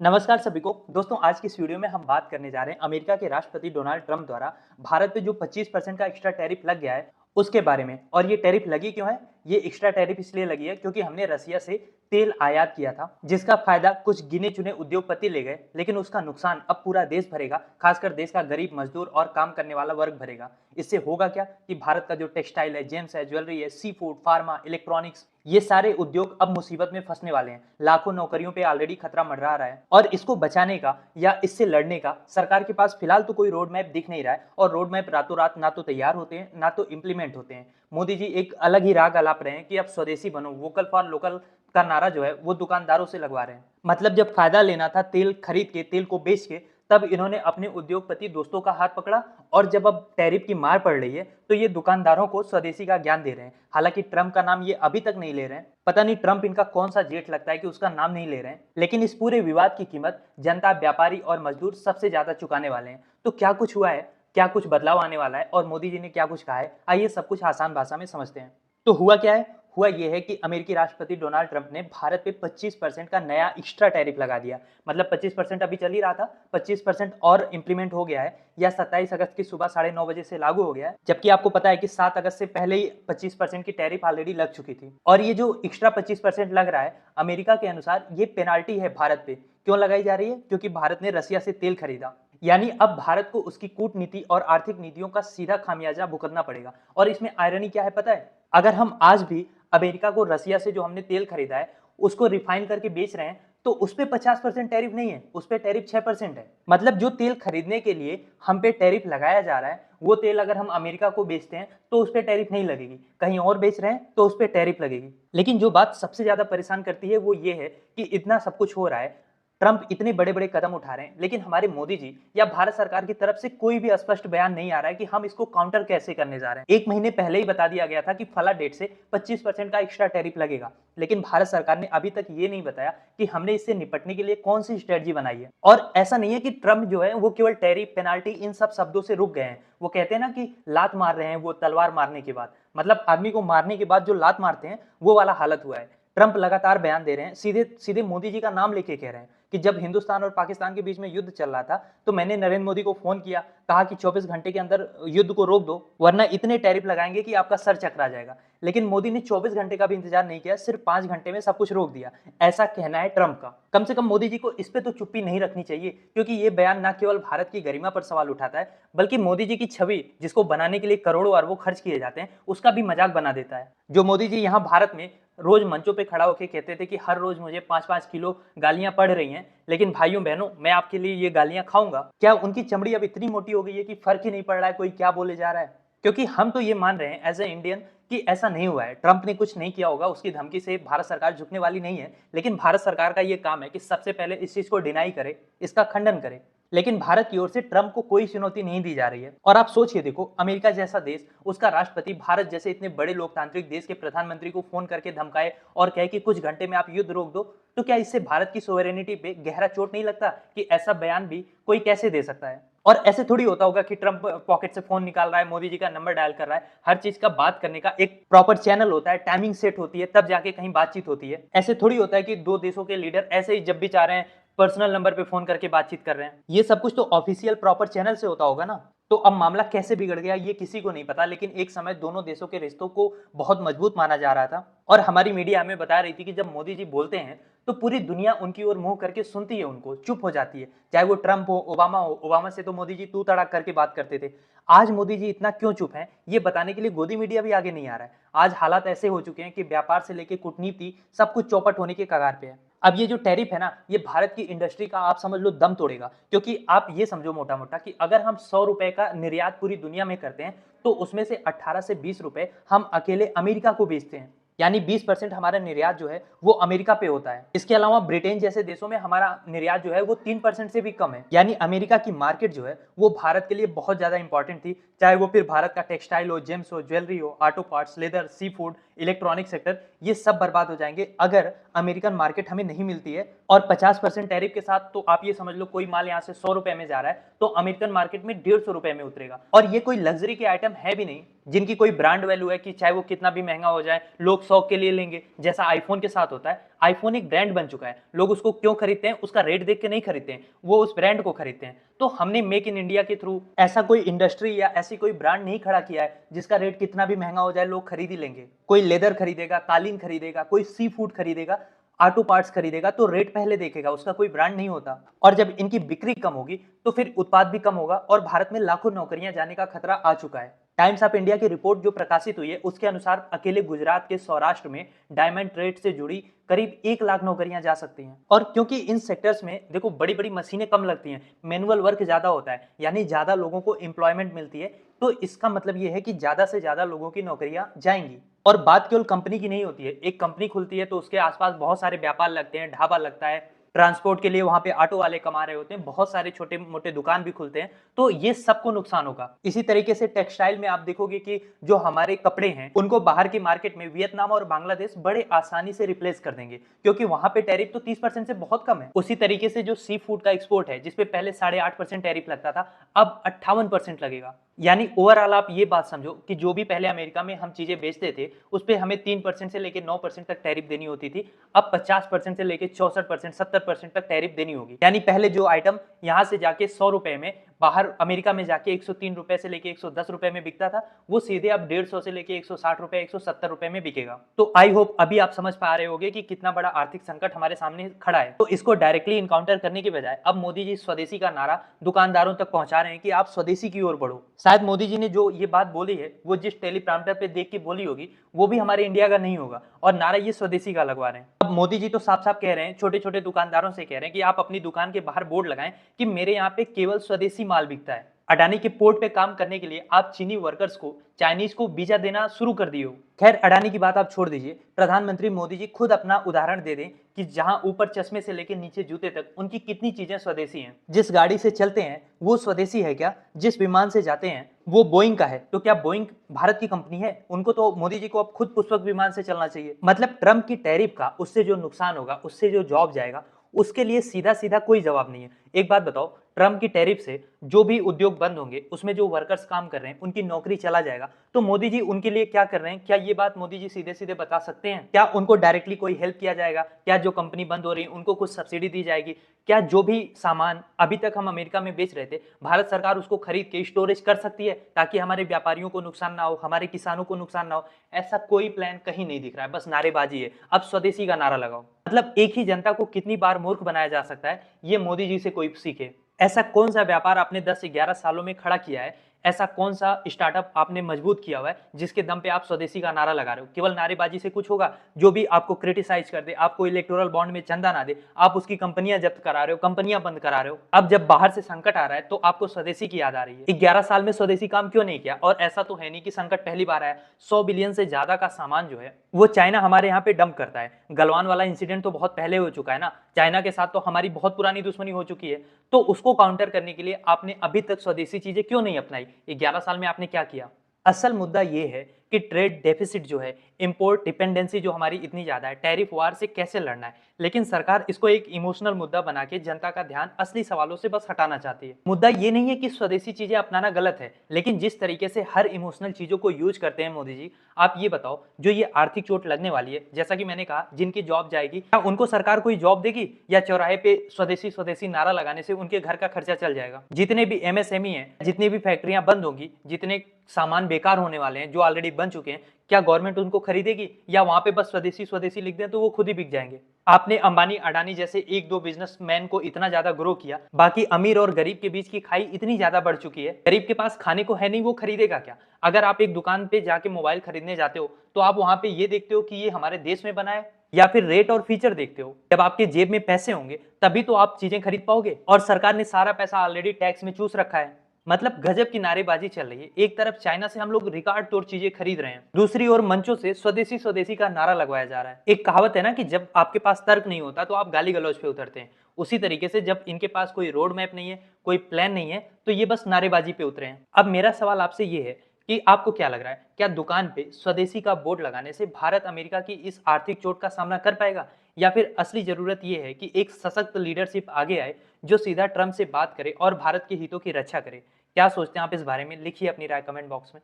नमस्कार सभी को। दोस्तों, आज की इस वीडियो में हम बात करने जा रहे हैं अमेरिका के राष्ट्रपति डोनाल्ड ट्रंप द्वारा भारत पे जो 25% का एक्स्ट्रा टैरिफ लग गया है उसके बारे में। और ये टैरिफ लगी क्यों है? ये एक्स्ट्रा टैरिफ इसलिए लगी है क्योंकि हमने रसिया से तेल आयात किया था, जिसका फायदा कुछ गिने चुने उद्योगपति ले गए, लेकिन उसका नुकसान अब पूरा देश भरेगा, खासकर देश का गरीब मजदूर और काम करने वाला वर्ग भरेगा। इससे होगा क्या कि भारत का जो टेक्सटाइल है, जेम्स है, ज्वेलरी है, सी फूड, फार्मा, इलेक्ट्रॉनिक्स, ये सारे उद्योग अब मुसीबत में फंसने वाले हैं। लाखों नौकरियों पे ऑलरेडी खतरा मंडरा रहा है और इसको बचाने का या इससे लड़ने का सरकार के पास फिलहाल तो कोई रोड मैप दिख नहीं रहा है। और रोड मैप रातों रात ना तो तैयार होते हैं ना तो इम्प्लीमेंट होते हैं। मोदी जी एक अलग ही राग अलाप रहे हैं कि अब स्वदेशी बनो, वोकल फॉर लोकल का नारा जो है वो दुकानदारों से लगवा रहे हैं। मतलब जब फायदा लेना था तेल खरीद के, तेल को बेच के, तब इन्होंने अपने उद्योगपति दोस्तों का हाथ पकड़ा। और जब अब टैरिफ की मार पड़ रही है तो ये दुकानदारों को स्वदेशी का ज्ञान दे रहे हैं। हालांकि ट्रंप का नाम ये अभी तक नहीं ले रहे हैं। पता नहीं ट्रंप इनका कौन सा जेठ लगता है कि उसका नाम नहीं ले रहे हैं। लेकिन इस पूरे विवाद की कीमत जनता, व्यापारी और मजदूर सबसे ज्यादा चुकाने वाले हैं। तो क्या कुछ हुआ है, क्या कुछ बदलाव आने वाला है और मोदी जी ने क्या कुछ कहा है, आइए सब कुछ आसान भाषा में समझते हैं। तो हुआ क्या है? हुआ यह है कि अमेरिकी राष्ट्रपति डोनाल्ड ट्रंप ने भारत पे 25% का नया एक्स्ट्रा टैरिफ लगा दिया। मतलब 25% अभी चल ही रहा था, 25% और इंप्लीमेंट हो गया है या 27 अगस्त की सुबह 9:30 बजे से लागू हो गया है। जबकि आपको पता है कि 7 अगस्त से पहले ही 25% की टैरिफ ऑलरेडी लग चुकी थी। और ये जो एक्स्ट्रा 25% लग रहा है, अमेरिका के अनुसार ये पेनाल्टी है भारत पे। क्यों लगाई जा रही है? क्योंकि भारत ने रसिया से तेल खरीदा। यानी अब भारत को उसकी कूटनीति और आर्थिक नीतियों का सीधा खामियाजा भुगतना पड़ेगा। और इसमें आयरनी क्या है पता है? अगर हम आज भी अमेरिका को रसिया से जो हमने तेल खरीदा है उसको रिफाइन करके बेच रहे हैं तो उस पे 50% टैरिफ नहीं है, उस पे टैरिफ 6% है। मतलब जो तेल खरीदने के लिए हम पे टैरिफ लगाया जा रहा है, वो तेल अगर हम अमेरिका को बेचते हैं तो उस पे टैरिफ नहीं लगेगी। कहीं और बेच रहे हैं तो उस पे टैरिफ लगेगी। लेकिन जो बात सबसे ज्यादा परेशान करती है वो ये है कि इतना सब कुछ हो रहा है, ट्रंप इतने बड़े बड़े कदम उठा रहे हैं, लेकिन हमारे मोदी जी या भारत सरकार की तरफ से कोई भी स्पष्ट बयान नहीं आ रहा है कि हम इसको काउंटर कैसे करने जा रहे हैं। 1 महीने पहले ही बता दिया गया था कि फला डेट से 25% का एक्स्ट्रा टैरिफ लगेगा, लेकिन भारत सरकार ने अभी तक ये नहीं बताया कि हमने इससे निपटने के लिए कौन सी स्ट्रेटजी बनाई है। और ऐसा नहीं है कि ट्रंप जो है वो केवल टैरिफ, पेनाल्टी, इन सब शब्दों से रुक गए हैं। वो कहते हैं ना कि लात मार रहे हैं वो तलवार मारने के बाद, मतलब आदमी को मारने के बाद जो लात मारते हैं वो वाला हालत हुआ है। ट्रंप लगातार बयान दे रहे हैं, सीधे सीधे मोदी जी का नाम लेके कह रहे हैं कि जब हिंदुस्तान और पाकिस्तान के बीच में युद्ध चल रहा था तो मैंने नरेंद्र मोदी को फोन किया, कहा कि 24 घंटे के अंदर युद्ध को रोक दो वरना इतने टैरिफ लगाएंगे कि आपका सर चकरा जाएगा। लेकिन मोदी ने 24 घंटे का भी इंतजार नहीं किया, सिर्फ 5 घंटे में सब कुछ रोक दिया। ऐसा कहना है ट्रंप का। कम से कम मोदी जी को इस पे तो चुप्पी नहीं रखनी चाहिए, क्योंकि ये बयान न केवल भारत की गरिमा पर सवाल उठाता है बल्कि मोदी जी की छवि, जिसको बनाने के लिए करोड़ों अरबों खर्च किए जाते हैं, उसका भी मजाक बना देता है। जो मोदी जी यहाँ भारत में रोज मंचों पे खड़ा होकर कहते थे कि हर रोज मुझे 5-5 किलो गालियां पड़ रही हैं, लेकिन भाइयों बहनों मैं आपके लिए ये गालियां खाऊंगा, क्या उनकी चमड़ी अब इतनी मोटी हो गई है कि फर्क ही नहीं पड़ रहा है कोई क्या बोले जा रहा है? क्योंकि हम तो ये मान रहे हैं एज ए इंडियन कि ऐसा नहीं हुआ है, ट्रंप ने कुछ नहीं किया होगा, उसकी धमकी से भारत सरकार झुकने वाली नहीं है। लेकिन भारत सरकार का ये काम है कि सबसे पहले इस चीज को डिनाई करे, इसका खंडन करे। लेकिन भारत की ओर से ट्रंप को कोई चुनौती नहीं दी जा रही है। और आप सोचिए देखो, अमेरिका जैसा देश, उसका राष्ट्रपति भारत जैसे इतने बड़े लोकतांत्रिक देश के प्रधानमंत्री को फोन करके धमकाए और कहे कि कुछ घंटे में आप युद्ध रोक दो, तो क्या इससे भारत की सोवरेनिटी पे गहरा चोट नहीं लगता कि ऐसा बयान भी कोई कैसे दे सकता है? और ऐसे थोड़ी होता होगा कि ट्रंप पॉकेट से फोन निकाल रहा है, मोदी जी का नंबर डायल कर रहा है। हर चीज का बात करने का एक प्रॉपर चैनल होता है, टाइमिंग सेट होती है, तब जाके कहीं बातचीत होती है। ऐसे थोड़ी होता है कि दो देशों के लीडर ऐसे ही जब भी चाह रहे हैं पर्सनल नंबर पे फोन करके बातचीत कर रहे हैं। ये सब कुछ तो ऑफिशियल प्रॉपर चैनल से होता होगा ना। तो अब मामला कैसे बिगड़ गया ये किसी को नहीं पता, लेकिन एक समय दोनों देशों के रिश्तों को बहुत मजबूत माना जा रहा था। और हमारी मीडिया हमें बता रही थी कि जब मोदी जी बोलते हैं तो पूरी दुनिया उनकी ओर मुंह करके सुनती है, उनको चुप हो जाती है। चाहे वो ट्रंप हो, ओबामा हो, ओबामा से तो मोदी जी तू तड़ाक करके बात करते थे। आज मोदी जी इतना क्यों चुप हैं, ये बताने के लिए गोदी मीडिया भी आगे नहीं आ रहा है। आज हालात ऐसे हो चुके हैं कि व्यापार से लेकर कूटनीति सब कुछ चौपट होने के कगार पे है। अब ये जो टैरिफ है ना, ये भारत की इंडस्ट्री का आप समझ लो दम तोड़ेगा। क्योंकि आप ये समझो मोटा मोटा कि अगर हम 100 रुपए का निर्यात पूरी दुनिया में करते हैं तो उसमें से 18 से 20 रुपए हम अकेले अमेरिका को बेचते हैं। यानी 20% हमारा निर्यात जो है वो अमेरिका पे होता है। इसके अलावा ब्रिटेन जैसे देशों में हमारा निर्यात जो है वो 3% से भी कम है। यानी अमेरिका की मार्केट जो है वो भारत के लिए बहुत ज्यादा इंपॉर्टेंट थी। चाहे वो फिर भारत का टेक्सटाइल हो, जेम्स हो, ज्वेलरी हो, auto parts, leather, sea food, electronic sector, ये सब बर्बाद हो जाएंगे अगर अमेरिकन मार्केट हमें नहीं मिलती है। और 50% टैरिफ के साथ तो आप ये समझ लो कोई माल यहाँ से 100 रुपए में जा रहा है तो अमेरिकन मार्केट में 150 रुपए में उतरेगा। और ये कोई लग्जरी के आइटम है भी नहीं जिनकी कोई ब्रांड वैल्यू है कि चाहे वो कितना भी महंगा हो जाए लोग शौक के लिए लेंगे, जैसा आईफोन के साथ होता है। आईफोन एक ब्रांड बन चुका है, लोग उसको क्यों खरीदते हैं, उसका रेट देख के नहीं खरीदते हैं, वो उस ब्रांड को खरीदते हैं। तो हमने मेक इन इंडिया के थ्रू ऐसा कोई इंडस्ट्री या ऐसी कोई ब्रांड नहीं खड़ा किया है जिसका रेट कितना भी महंगा हो जाए लोग खरीद ही लेंगे। कोई लेदर खरीदेगा, कालीन खरीदेगा, कोई सी फूड खरीदेगा, ऑटो पार्ट्स खरीदेगा, तो रेट पहले देखेगा, उसका कोई ब्रांड नहीं होता। और जब इनकी बिक्री कम होगी तो फिर उत्पाद भी कम होगा और भारत में लाखों नौकरियां जाने का खतरा आ चुका है। टाइम्स ऑफ इंडिया की रिपोर्ट जो प्रकाशित हुई है उसके अनुसार अकेले गुजरात के सौराष्ट्र में डायमंड ट्रेड से जुड़ी करीब 1 लाख नौकरियां जा सकती हैं। और क्योंकि इन सेक्टर्स में देखो बड़ी बड़ी मशीनें कम लगती हैं, मैनुअल वर्क ज्यादा होता है, यानी ज्यादा लोगों को एम्प्लॉयमेंट मिलती है, तो इसका मतलब ये है कि ज्यादा से ज्यादा लोगों की नौकरियां जाएंगी। और बात केवल कंपनी की नहीं होती है, एक कंपनी खुलती है तो उसके आसपास बहुत सारे व्यापार लगते हैं, ढाबा लगता है, ट्रांसपोर्ट के लिए वहां पे ऑटो वाले कमा रहे होते हैं, बहुत सारे छोटे मोटे दुकान भी खुलते हैं, तो ये सबको नुकसान होगा। इसी तरीके से टेक्सटाइल में आप देखोगे कि जो हमारे कपड़े हैं उनको बाहर की मार्केट में वियतनाम और बांग्लादेश बड़े आसानी से रिप्लेस कर देंगे, क्योंकि वहां पे टैरिफ तो 30% से बहुत कम है। उसी तरीके से जो सी फूड का एक्सपोर्ट है, जिसपे पहले 8.5% टैरिफ लगता था, अब 58% लगेगा। यानी ओवरऑल आप ये बात समझो कि जो भी पहले अमेरिका में हम चीजें बेचते थे उस पर हमें 3% से लेकर 9% तक टैरिफ देनी होती थी, अब 50% से लेकर 64%, 70% तक टैरिफ देनी होगी। यानी पहले जो आइटम यहाँ से जाके 100 रुपए में बाहर अमेरिका में जाके 103 रुपए से लेके 110 रुपए में बिकता था, वो सीधे अब 150 से लेके 160 रुपए, 170 रुपए में बिकेगा। तो आई होप अभी आप समझ पा रहे होंगे कि कितना बड़ा आर्थिक संकट हमारे सामने खड़ा है। तो इसको डायरेक्टली इनकाउंटर करने के बजाय अब मोदी जी स्वदेशी का नारा दुकानदारों तक पहुंचा रहे हैं कि आप स्वदेशी की ओर बढ़ो। शायद मोदी जी ने जो ये बात बोली है वो जिस टेलीप्रॉम्प्टर पे देख के बोली होगी वो भी हमारे इंडिया का नहीं होगा, और नारा ये स्वदेशी का लगवा रहे हैं। अब मोदी जी तो साफ साफ कह रहे हैं, छोटे छोटे दुकानदारों से कह रहे हैं कि आप अपनी दुकान के बाहर बोर्ड लगाएं कि मेरे यहाँ पे केवल स्वदेशी माल बिकता है। अडानी के पोर्ट पे काम करने के लिए आप चीनी वर्कर्स को, चाइनीज को वीजा देना शुरू कर दिए हो। खैर अडानी की बात आप छोड़ दीजिए, प्रधानमंत्री मोदी जी खुद अपना उदाहरण दे दें कि जहां ऊपर चश्मे से लेकर नीचे जूते तक उनकी कितनी चीजें स्वदेशी हैं। जिस गाड़ी से चलते हैं वो स्वदेशी है क्या? जिस विमान से जाते हैं वो बोइंग का है, तो क्या बोइंग भारत की कंपनी है? उनको तो मोदी जी को अब खुद पुष्पक विमान से चलना चाहिए। मतलब ट्रम्प की टैरिफ का उससे जो नुकसान होगा, उससे जो जॉब जाएगा, उसके लिए सीधा सीधा कोई जवाब नहीं है। एक बात बताओ, ट्रम्प की टैरिफ से जो भी उद्योग बंद होंगे, उसमें जो वर्कर्स काम कर रहे हैं उनकी नौकरी चला जाएगा, तो मोदी जी उनके लिए क्या कर रहे हैं? क्या ये बात मोदी जी सीधे सीधे बता सकते हैं? क्या उनको डायरेक्टली कोई हेल्प किया जाएगा? क्या जो कंपनी बंद हो रही है उनको कुछ सब्सिडी दी जाएगी? क्या जो भी सामान अभी तक हम अमेरिका में बेच रहे थे, भारत सरकार उसको खरीद के स्टोरेज कर सकती है ताकि हमारे व्यापारियों को नुकसान ना हो, हमारे किसानों को नुकसान ना हो? ऐसा कोई प्लान कहीं नहीं दिख रहा है, बस नारेबाजी है। अब स्वदेशी का नारा लगाओ। मतलब एक ही जनता को कितनी बार मूर्ख बनाया जा सकता है, ये मोदी जी से कोई सीखे। ऐसा कौन सा व्यापार आपने 10 से 11 सालों में खड़ा किया है, ऐसा कौन सा स्टार्टअप आपने मजबूत किया हुआ है जिसके दम पे आप स्वदेशी का नारा लगा रहे हो? केवल नारेबाजी से कुछ होगा? जो भी आपको क्रिटिसाइज कर दे, आपको इलेक्टोरल बॉन्ड में चंदा ना दे, आप उसकी कंपनियां जब्त करा रहे हो, कंपनियां बंद करा रहे हो। अब जब बाहर से संकट आ रहा है तो आपको स्वदेशी की याद आ रही है। 11 साल में स्वदेशी काम क्यों नहीं किया? और ऐसा तो है नहीं कि संकट पहली बार आया। 100 बिलियन से ज्यादा का सामान जो है वो चाइना हमारे यहाँ पे डंप करता है। गलवान वाला इंसिडेंट तो बहुत पहले हो चुका है ना, चाइना के साथ तो हमारी बहुत पुरानी दुश्मनी हो चुकी है। तो उसको काउंटर करने के लिए आपने अभी तक स्वदेशी चीजें क्यों नहीं अपनाई? 11 साल में आपने क्या किया? असल मुद्दा ये है कि ट्रेड डेफिसिट जो है, इंपोर्ट डिपेंडेंसी जो हमारी इतनी ज्यादा है, टैरिफ वार से कैसे लड़ना है, लेकिन सरकार इसको एक इमोशनल मुद्दा बना के जनता का ध्यान असली सवालों से बस हटाना चाहती है। मुद्दा ये नहीं है कि स्वदेशी चीजें अपनाना गलत है, लेकिन जिस तरीके से हर इमोशनल चीजों को यूज करते हैं मोदी जी, आप ये बताओ जो ये आर्थिक चोट लगने वाली है, जैसा कि मैंने कहा जिनकी जॉब जाएगी, क्या उनको सरकार कोई जॉब देगी या चौराहे पे स्वदेशी स्वदेशी नारा लगाने से उनके घर का खर्चा चल जाएगा? जितने भी एमएसएमई हैं, जितनी भी फैक्ट्रियां बंद होंगी, जितने सामान बेकार होने वाले हैं जो ऑलरेडी बन चुके हैं, क्या गवर्नमेंट उनको खरीदेगी या वहां पे बस स्वदेशी स्वदेशी लिख दें तो वो खुद ही बिक जाएंगे? आपने अंबानी अडानी जैसे एक दो बिजनेसमैन को इतना ज्यादा ग्रो किया, बाकी अमीर और गरीब के बीच की खाई इतनी ज्यादा बढ़ चुकी है, गरीब के पास खाने को है नहीं, वो खरीदेगा क्या? अगर आप एक दुकान पे जाके मोबाइल खरीदने जाते हो तो आप वहां पे ये देखते हो कि ये हमारे देश में बना है या फिर रेट और फीचर देखते हो? जब आपके जेब में पैसे होंगे तभी तो आप चीजें खरीद पाओगे, और सरकार ने सारा पैसा ऑलरेडी टैक्स में चूस रखा है। मतलब गजब की नारेबाजी चल रही है। एक तरफ चाइना से हम लोग रिकॉर्ड तोड़ चीजें खरीद रहे हैं, दूसरी ओर मंचों से स्वदेशी स्वदेशी का नारा लगवाया जा रहा है। एक कहावत है ना कि जब आपके पास तर्क नहीं होता तो आप गाली गलौज पे उतरते हैं, उसी तरीके से जब इनके पास कोई रोड मैप नहीं है, कोई प्लान नहीं है, तो ये बस नारेबाजी पे उतरे हैं। अब मेरा सवाल आपसे ये है कि आपको क्या लग रहा है, क्या दुकान पे स्वदेशी का बोर्ड लगाने से भारत अमेरिका की इस आर्थिक चोट का सामना कर पाएगा, या फिर असली जरूरत यह है कि एक सशक्त लीडरशिप आगे आए जो सीधा ट्रम्प से बात करे और भारत के हितों की रक्षा करे? क्या सोचते हैं आप इस बारे में? लिखिए अपनी राय कमेंट बॉक्स में।